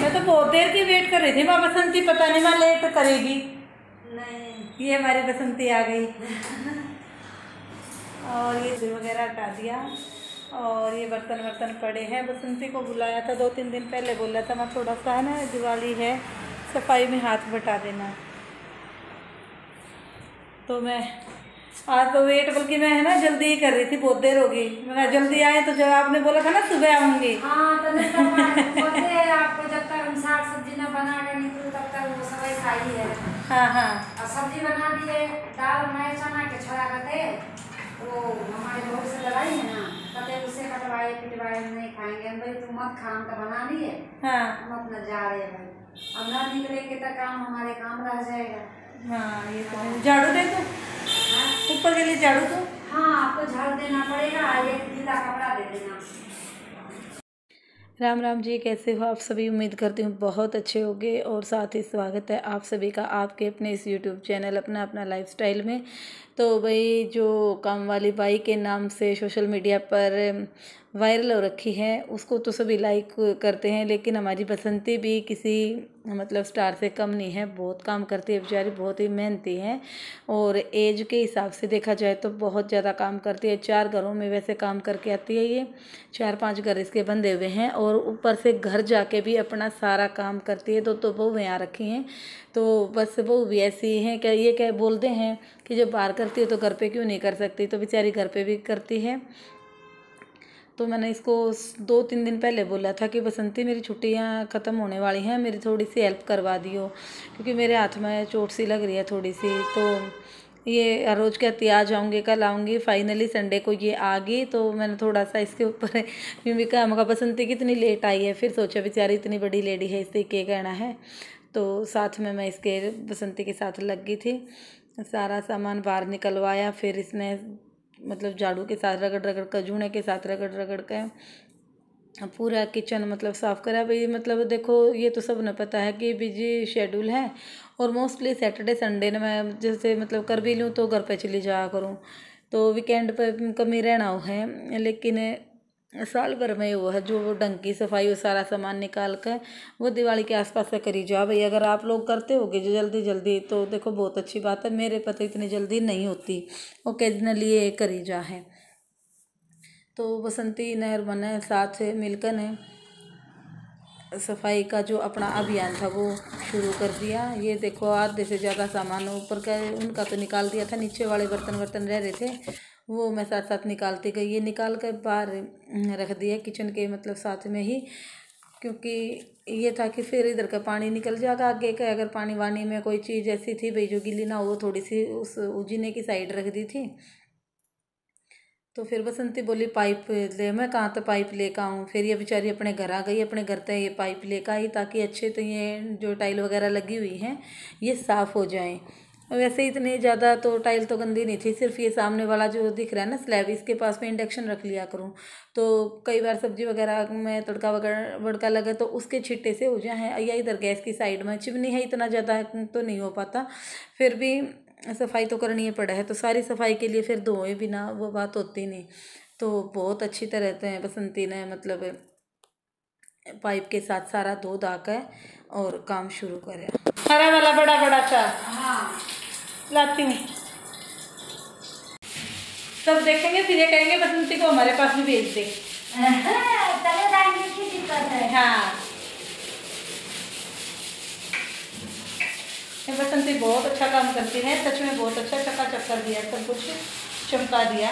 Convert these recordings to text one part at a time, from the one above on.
मैं तो बहुत देर की वेट कर रही थी। माँ बसंती पता नहीं माँ लेट करेगी। नहीं, ये हमारी बसंती आ गई। और ये वगैरह हटा दिया और ये बर्तन वर्तन पड़े हैं। बसंती को बुलाया था 2-3 दिन पहले, बोला था मैं थोड़ा सा है ना दिवाली है सफाई में हाथ बटा देना। तो मैं आज तो वेट, बल्कि मैं है ना जल्दी ही कर रही थी, बहुत देर हो गई। मैं जल्दी आए तो जब आपने बोला था ना सुबह आऊँगी। हाँ तो बोलते हैं आपको जब तक हम साग सब्जी ना बना कर निकलो तब तक वो सब ऐसा ही है। हाँ हाँ। और सब्जी बना दिए, दाल बनाए चना के छोड़ा करते, वो हमारे बहुत से लड़ाई है ना, कहते उसे कटवाए पिटवाए हम नहीं खाएंगे। हम भाई तुम मत खा, हम तो बना लिए। हाँ हम अपना जा रहे हैं भाई, अब ना निकलेंगे तो काम हमारे काम रह जाएगा। हाँ ये तो झाड़ू दे दो ऊपर के लिए, झाड़ू दो। हाँ आपको झाड़ू देना पड़ेगा, एक गीला कपड़ा दे देना। राम राम जी, कैसे हो आप सभी? उम्मीद करती हूँ बहुत अच्छे होंगे। और साथ ही स्वागत है आप सभी का आपके अपने इस यूट्यूब चैनल अपना अपना लाइफस्टाइल में। तो भाई जो काम वाली बाई के नाम से सोशल मीडिया पर वायरल हो रखी है उसको तो सभी लाइक करते हैं, लेकिन हमारी बसंती भी किसी मतलब स्टार से कम नहीं है। बहुत काम करती है बेचारी, बहुत ही मेहनती है और एज के हिसाब से देखा जाए तो बहुत ज़्यादा काम करती है। 4 घरों में वैसे काम करके आती है ये, 4-5 घर इसके बंधे हुए हैं और ऊपर से घर जाके भी अपना सारा काम करती है। तो बहुएं आ रखी हैं, तो बस बहू भी ऐसी हैं क्या, ये क्या बोलते हैं कि जब बाहर करती है तो घर पे क्यों नहीं कर सकती, तो बेचारी घर पे भी करती है। तो मैंने इसको 2-3 दिन पहले बोला था कि बसंती मेरी छुट्टियां ख़त्म होने वाली हैं, मेरी थोड़ी सी हेल्प करवा दियो, क्योंकि मेरे हाथ में चोट सी लग रही है थोड़ी सी। तो ये हर रोज़ कहती आ जाऊँगी कल आऊँगी, फाइनली संडे को ये आ गई। तो मैंने थोड़ा सा इसके ऊपर भी कहा, मगर बसंती कितनी लेट आई है। फिर सोचा बेचारी इतनी बड़ी लेडी है, इससे क्या कहना है। तो साथ में मैं इसके बसंती के साथ लग गई थी, सारा सामान बाहर निकलवाया। फिर इसने मतलब झाड़ू के साथ रगड़ रगड़ कर, जूने के साथ रगड़ रगड़ कर पूरा किचन मतलब साफ़ करा। भाई मतलब देखो ये तो सब ने पता है कि बिजी शेड्यूल है और मोस्टली सैटरडे संडे ने मैं जैसे मतलब कर भी लूँ तो घर पे चली जाया करूँ, तो वीकेंड पे कमी रहना हो है। लेकिन साल भर में वो है जो वो ढंग की सफाई वो सारा सामान निकाल कर वो दिवाली के आसपास से करी जाओ भाई। अगर आप लोग करते होगे जो जल्दी जल्दी तो देखो बहुत अच्छी बात है, मेरे पता इतनी जल्दी नहीं होती, ओकेजनली ये करी जा है। तो बसंती नहर बने साथ मिलकर ने सफाई का जो अपना अभियान था वो शुरू कर दिया। ये देखो आधे से ज़्यादा सामान ऊपर का उनका तो निकाल दिया था, नीचे वाले बर्तन रह रहे थे वो मैं साथ साथ निकालती गई। ये निकाल कर बाहर रख दिया किचन के मतलब साथ में ही, क्योंकि ये था कि फिर इधर का पानी निकल जाएगा आगे का। अगर पानी वानी में कोई चीज़ ऐसी थी भाई जो गीली ना हो, थोड़ी सी उस उजीने की साइड रख दी थी। तो फिर बसंती बोली पाइप ले, मैं कहाँ तो पाइप लेकर आऊँ। फिर ये बेचारी अपने घर आ गई, अपने घर तक ये पाइप लेकर आई ताकि अच्छे तो ये जो टाइल वगैरह लगी हुई हैं ये साफ़ हो जाएं। वैसे इतनी ज़्यादा तो टाइल तो गंदी नहीं थी, सिर्फ ये सामने वाला जो दिख रहा है ना स्लैब, इसके पास में इंडक्शन रख लिया करूँ तो कई बार सब्जी वगैरह में तड़का वगैरह वड़का लगे तो उसके छिट्टे से हो जाए। या इधर गैस की साइड में चिमनी है, इतना ज़्यादा तो नहीं हो पाता, फिर भी सफाई तो करनी ही पड़ा है। तो सारी सफाई के लिए फिर धोए बिना वो बात होती नहीं। तो बहुत अच्छी तरह से बसंती ने मतलब पाइप के साथ सारा धो धा कर और काम शुरू करे। हरा वाला बड़ा बड़ा सा हाँ लाती हूँ, सब देखेंगे फिर ये कहेंगे बसंती को हमारे पास भी भेज दे। चले जाएंगे, की दिक्कत है। हाँ ये बसंती बहुत अच्छा काम करती है, सच में बहुत अच्छा चकाचक कर दिया, सब कुछ चमका दिया।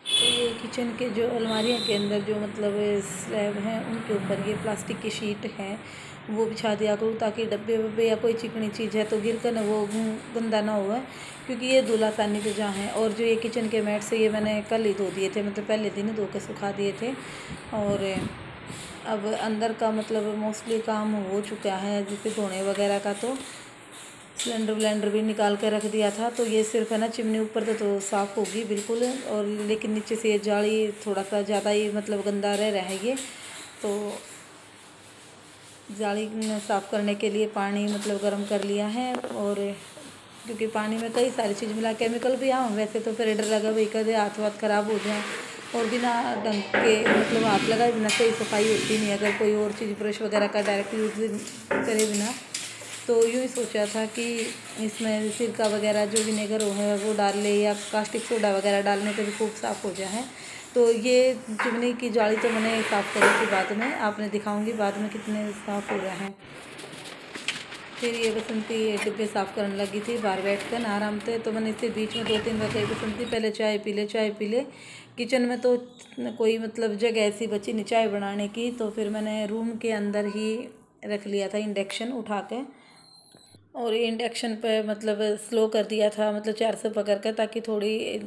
तो ये किचन के जो अलमारियों के अंदर जो मतलब स्लैब हैं उनके ऊपर ये प्लास्टिक की शीट है वो बिछा दिया करूँ ताकि डब्बे वब्बे या कोई चिकनी चीज़ है तो गिर कर ना वो गंदा ना हुआ, क्योंकि ये धूला सानी पे जहाँ है। और जो ये किचन के मैट से ये मैंने कल ही धो दिए थे, मतलब पहले दिन धो के सुखा दिए थे। और अब अंदर का मतलब मोस्टली काम हो चुका है, जैसे धोने वगैरह का। तो सिलेंडर विलेंडर भी निकाल कर रख दिया था, तो ये सिर्फ है ना चिमनी ऊपर तो साफ़ होगी बिल्कुल, और लेकिन नीचे से ये जाली थोड़ा सा ज़्यादा ही मतलब गंदा रह रहा है ये। तो जाली साफ़ करने के लिए पानी मतलब गर्म कर लिया है, और क्योंकि पानी में कई सारी चीज़ मिला, केमिकल भी आऊँ वैसे तो फिर डर लगा भाई कदे हाथ वाथ ख़राब हो जाए, और बिना ढंग के मतलब हाथ लगाए बिना सही सफाई होती नहीं। अगर कोई और चीज़ ब्रश वगैरह का डायरेक्ट यूज करे बिना, तो यूँ ही सोचा था कि इसमें सिरका वगैरह जो विनेगर है वो डाल ले या कास्टिक सोडा वगैरह डालने से भी खूब साफ़ हो जाए। तो ये चिमनी की जाली तो मैंने साफ़ करी थी, बाद में आपने दिखाऊंगी बाद में कितने साफ़ हो रहे हैं। फिर ये बसंती डिब्बे साफ़ करने लगी थी बाहर बैठ कर आराम से। तो मैंने इससे बीच में 2-3 बार कही बसंती पहले चाय पी ले, चाय पी ले। किचन में तो कोई मतलब जगह ऐसी बची नहीं चाय बनाने की, तो फिर मैंने रूम के अंदर ही रख लिया था इंडक्शन उठा के, और ये इंडक्शन पे मतलब स्लो कर दिया था, मतलब 4 से पकड़ कर, ताकि थोड़ी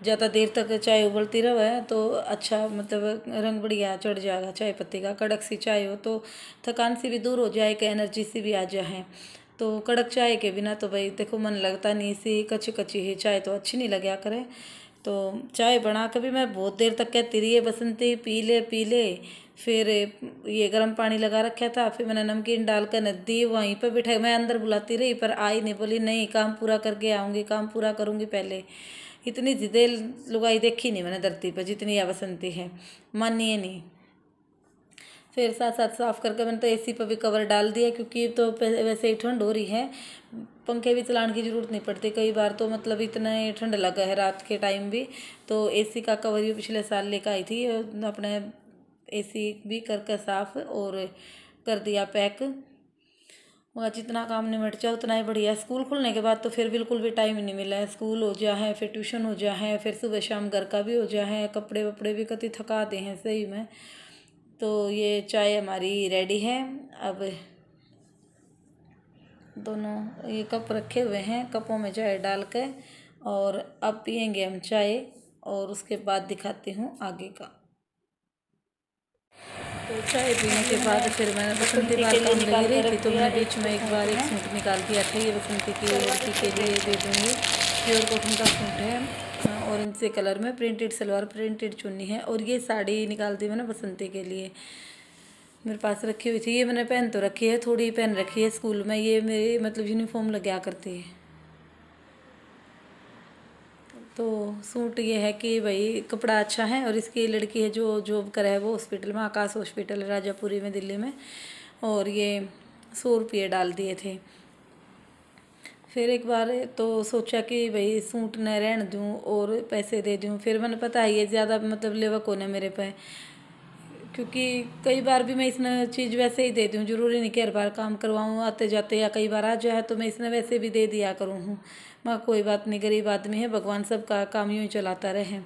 ज़्यादा देर तक चाय उबलती रहे तो अच्छा मतलब रंग बढ़िया चढ़ जाएगा चाय पत्ती का। कड़क सी चाय हो तो थकान सी भी दूर हो जाए, कि एनर्जी सी भी आ जाए। तो कड़क चाय के बिना तो भाई देखो मन लगता नहीं, सी कच्ची कच्ची है चाय तो अच्छी नहीं लगा करे। तो चाय बना कर भी मैं बहुत देर तक कहती रही है बसंती पी ले पी ले। फिर ये गर्म पानी लगा रखा था, फिर मैंने नमकीन डालकर नदी वहीं पर बिठाई। मैं अंदर बुलाती रही पर आई नहीं, बोली नहीं काम पूरा करके आऊँगी, काम पूरा करूँगी पहले। इतनी जिदे लुगाई देखी नहीं मैंने धरती पर जितनी यह बसंती है, मानिए नहीं। फिर साथ साथ साफ़ करके मैंने तो एसी पर भी कवर डाल दिया, क्योंकि तो वैसे ही ठंड हो रही है, पंखे भी चलाने की ज़रूरत नहीं पड़ती। कई बार तो मतलब इतना ठंड लगा है रात के टाइम भी, तो एसी का कवर भी पिछले साल लेकर आई थी अपने, एसी भी करके साफ़ और कर दिया पैक। वह जितना काम निमट जाए उतना ही बढ़िया। स्कूल खुलने के बाद तो फिर बिल्कुल भी टाइम ही नहीं मिला है। स्कूल हो जाए है, फिर ट्यूशन हो जाए है, फिर सुबह शाम घर का भी हो जाए है, कपड़े वपड़े भी कति थकाते हैं सही में। तो ये चाय हमारी रेडी है। अब दोनों ये कप रखे हुए हैं, कपों में चाय डाल के, और अब पियेंगे हम चाय, और उसके बाद दिखाती हूँ आगे का। तो चाय पीने के बाद फिर मैंने बसंती बार काम लगी रही थी, तो मैंने बीच में एक बार एक सूट निकाल दिया था। ये बसंती की लड़की के लिए दे दूँगी, प्योर कॉटन का सूट है, ऑरेंज से कलर में, प्रिंटेड सलवार प्रिंटेड चुन्नी है। और ये साड़ी निकाल दी मैंने बसंती के लिए, मेरे पास रखी हुई थी। ये मैंने पहन तो रखी है, थोड़ी पहन रखी है स्कूल में, ये मेरी मतलब यूनिफॉर्म लग गया करती है। तो सूट ये है कि भाई कपड़ा अच्छा है, और इसकी लड़की है जो जॉब करे है वो हॉस्पिटल में, आकाश हॉस्पिटल राजापुरी में दिल्ली में, और ये 100 रुपये डाल दिए थे। फिर एक बार तो सोचा कि भाई सूट न रहने दूँ और पैसे दे दूँ। फिर मैंने पता है ये ज़्यादा मतलब लेवक होने मेरे पे, क्योंकि कई बार भी मैं इसने चीज़ वैसे ही दे दूँ, ज़रूरी नहीं कि हर बार काम करवाऊँ आते जाते, या कई बार आ जाए तो मैं इसने वैसे भी दे दिया करूँ हूँ। मैं कोई बात नहीं, गरीब आदमी है, भगवान सबका काम यूँ ही चलाता रहे।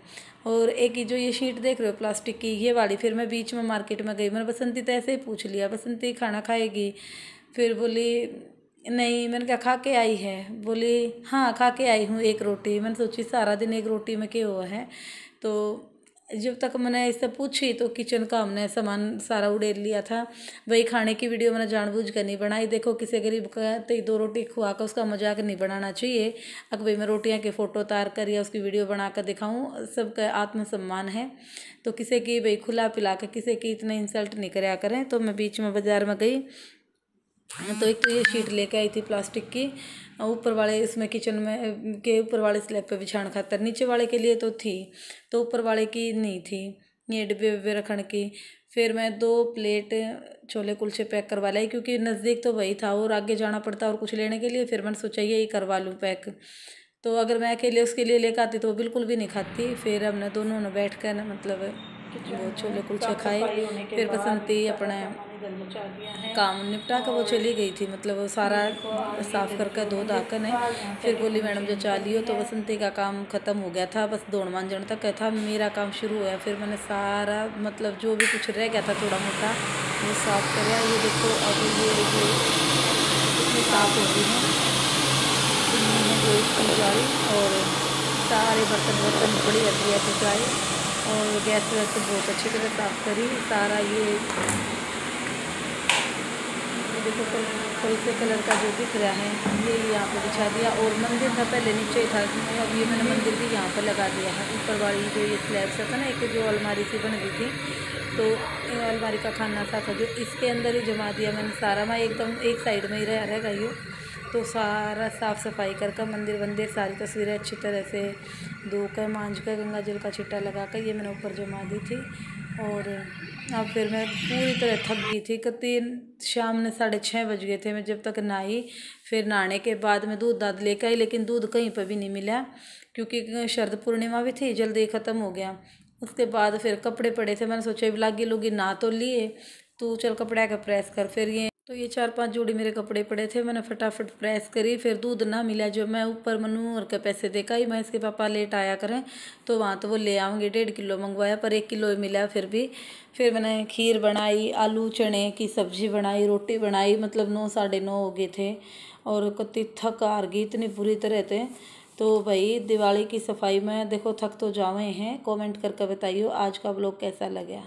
और एक ही जो ये शीट देख रहे हो प्लास्टिक की, ये वाली फिर मैं बीच में मार्केट में गई, मैंने बसंती तो ऐसे ही पूछ लिया, बसंती खाना खाएगी? फिर बोली नहीं। मैंने कहा खा के आई है? बोली हाँ खा के आई हूँ 1 रोटी। मैंने सोची सारा दिन 1 रोटी में क्या हुआ है। तो जब तक मैंने इससे पूछी तो किचन का हमने सामान सारा उड़ेल लिया था। वही खाने की वीडियो मैंने जानबूझ कर नहीं बनाई। देखो किसी गरीब का तो 2 रोटी खुआ कर उसका मजाक नहीं बनाना चाहिए। अगर भाई मैं रोटियां के फ़ोटो उतार कर या उसकी वीडियो बना कर दिखाऊँ, सबका आत्मसम्मान है, तो किसी की भाई खुला पिला कर किसी की इतना इंसल्ट नहीं कराया करें। तो मैं बीच में बाज़ार में गई, तो एक तो ये शीट लेके आई थी प्लास्टिक की, ऊपर वाले इसमें किचन में के ऊपर वाले स्लैब पे बिछाने खातर, नीचे वाले के लिए तो थी, तो ऊपर वाले की नहीं थी ये डिब्बे विब्बे रखने की। फिर मैं 2 प्लेट छोले कुलचे पैक करवा लाई, क्योंकि नज़दीक तो वही था और आगे जाना पड़ता और कुछ लेने के लिए। फिर मैंने सोचा यही करवा लूँ पैक, तो अगर मैं अकेले उसके लिए लेकर आती तो वो बिल्कुल भी नहीं खाती। फिर हमने दोनों ने बैठ कर मतलब वो छोले कुलचे खाए। फिर बसंती अपने काम निपटा कर वो चली गई थी, मतलब वो सारा साफ़ करके धो धाकर ने। फिर बोली मैडम जो चालियो, तो बसंती का काम ख़त्म हो गया था, बस दौड़ मांजन तक का था, मेरा काम शुरू हुआ। फिर मैंने सारा मतलब जो भी कुछ रह गया था थोड़ा मोटा वो साफ़ कर। ये देखो अब ये कितनी साफ़ हो गई है जो इसकी जाली, और सारे बर्तन बड़ी हल्दी है जाए, और गैस वैस बहुत अच्छी तरह साफ़ करी सारा। ये देखो कल से कलर का जो दिख रहा है ये यहाँ पे बिछा दिया। और मंदिर था पहले नीचे था, अब ये मैंने मंदिर भी यहाँ पर लगा दिया है। ऊपर वाली जो ये स्लैब सा था ना, एक जो अलमारी सी बन गई थी, तो अलमारी का खाना सा था जो इसके अंदर ही जमा दिया मैंने सारा। मैं एकदम एक साइड में ही रहेगा ये, तो सारा साफ़ सफाई कर मंदिर वंदिर सारी तस्वीरें अच्छी तरह से धो कर मांझ कर गंगा जल का छिट्टा लगा कर ये मैंने ऊपर जमा दी थी। और अब फिर मैं पूरी तरह थक गई थी। कति शाम ने 6:30 बज गए थे मैं जब तक नहाई। फिर नहाने के बाद मैं दूध दाद लेकर आई, लेकिन दूध कहीं पर भी नहीं मिला क्योंकि शरद पूर्णिमा भी थी, जल्दी ख़त्म हो गया। उसके बाद फिर कपड़े पड़े थे, मैंने सोचा लागी लूगी नहा तो लिए, तो चल कपड़ा का प्रेस कर। फिर ये 4-5 जोड़ी मेरे कपड़े पड़े थे, मैंने फटाफट प्रेस करी। फिर दूध ना मिला जो मैं ऊपर मनूर के पैसे देखा ही मैं इसके पापा लेट आया करें तो वहाँ तो वो ले आऊँगे। 1.5 किलो मंगवाया पर 1 किलो मिला फिर भी। फिर मैंने खीर बनाई, आलू चने की सब्ज़ी बनाई, रोटी बनाई, मतलब 9 साढ़े 9 हो गए थे। और कति थक हार गई इतनी बुरी तरह थे। तो भाई दिवाली की सफाई में देखो थक तो जावे हैं। कमेंट करके बताइए आज का व्लॉग कैसा लगा।